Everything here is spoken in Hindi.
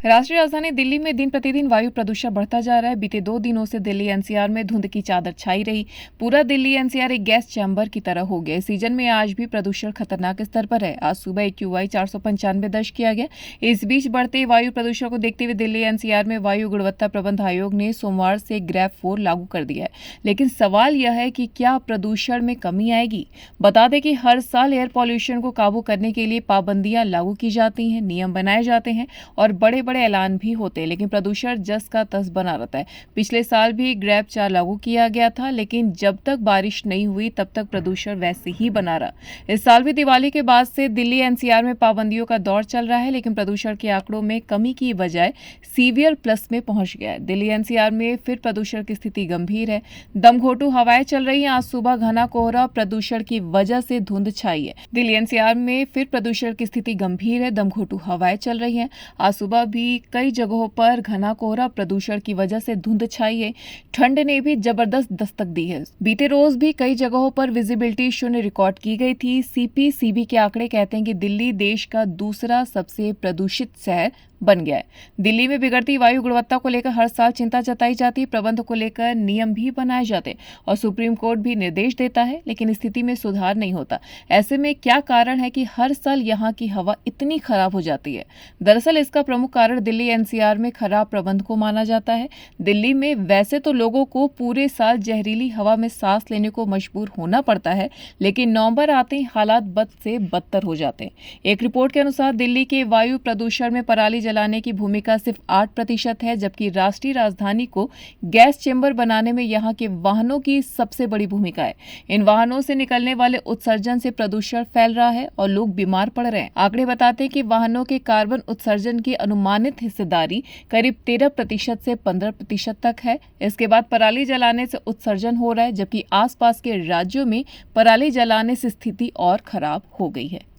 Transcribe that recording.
राष्ट्रीय राजधानी दिल्ली में दिन प्रतिदिन वायु प्रदूषण बढ़ता जा रहा है। बीते 2 दिनों से दिल्ली एनसीआर में धुंध की चादर छाई रही। पूरा दिल्ली एनसीआर एक गैस चैम्बर की तरह हो गया। इस सीजन में आज भी प्रदूषण खतरनाक स्तर पर है। आज सुबह AQI 495 दर्ज किया गया। इस बीच बढ़ते वायु प्रदूषण को देखते हुए दिल्ली एनसीआर में वायु गुणवत्ता प्रबंध आयोग ने सोमवार से ग्रेड 4 लागू कर दिया है। लेकिन सवाल यह है कि क्या प्रदूषण में कमी आएगी। बता दें कि हर साल एयर पॉल्यूशन को काबू करने के लिए पाबंदियां लागू की जाती हैं, नियम बनाए जाते हैं और बड़े बड़े ऐलान भी होते हैं, लेकिन प्रदूषण जस का तस बना रहता है। पिछले साल भी ग्रेड 4 लागू किया गया था, लेकिन जब तक बारिश नहीं हुई तब तक प्रदूषण वैसे ही बना रहा। इस साल भी दिवाली के बाद से दिल्ली एनसीआर में पाबंदियों का दौर चल रहा है, लेकिन प्रदूषण के आंकड़ों में कमी की बजाय सीवियर प्लस में पहुंच गया है। दिल्ली एनसीआर में फिर प्रदूषण की स्थिति गंभीर है। दमघोटू हवाएं चल रही हैं। आज सुबह घना कोहरा प्रदूषण की वजह से धुंध छाई है। दिल्ली एनसीआर में फिर प्रदूषण की स्थिति गंभीर है। दमघोटू हवाएं चल रही हैं। आज सुबह भी कई जगहों पर घना कोहरा प्रदूषण की वजह से धुंध छाई है। ठंड ने भी जबरदस्त दस्तक दी है। बीते रोज भी कई जगहों पर विजिबिलिटी शून्य रिकॉर्ड की गई थी। CPCB के आंकड़े कहते हैं कि दिल्ली देश का दूसरा सबसे प्रदूषित शहर बन गया है। दिल्ली में बिगड़ती वायु गुणवत्ता को लेकर हर साल चिंता जताई जाती है। प्रबंध को लेकर नियम भी बनाए जाते हैं और सुप्रीम कोर्ट भी निर्देश देता है, लेकिन स्थिति में सुधार नहीं होता। ऐसे में क्या कारण है कि हर साल यहाँ की हवा इतनी खराब हो जाती है? दरअसल इसका प्रमुख कारण दिल्ली एनसीआर में खराब प्रबंध को माना जाता है। दिल्ली में वैसे तो लोगों को पूरे साल जहरीली हवा में सांस लेने को मजबूर होना पड़ता है, लेकिन नवंबर आते ही हालात बद से बदतर हो जाते हैं। एक रिपोर्ट के अनुसार दिल्ली के वायु प्रदूषण में पराली जलाने की भूमिका सिर्फ 8% है, जबकि राष्ट्रीय राजधानी को गैस चेंबर बनाने में यहाँ के वाहनों की सबसे बड़ी भूमिका है। इन वाहनों से निकलने वाले उत्सर्जन से प्रदूषण फैल रहा है और लोग बीमार पड़ रहे हैं। आंकड़े बताते हैं कि वाहनों के कार्बन उत्सर्जन की अनुमानित हिस्सेदारी करीब 13% से 15% तक है। इसके बाद पराली जलाने से उत्सर्जन हो रहा है, जबकि आसपास के राज्यों में पराली जलाने से स्थिति और खराब हो गई है।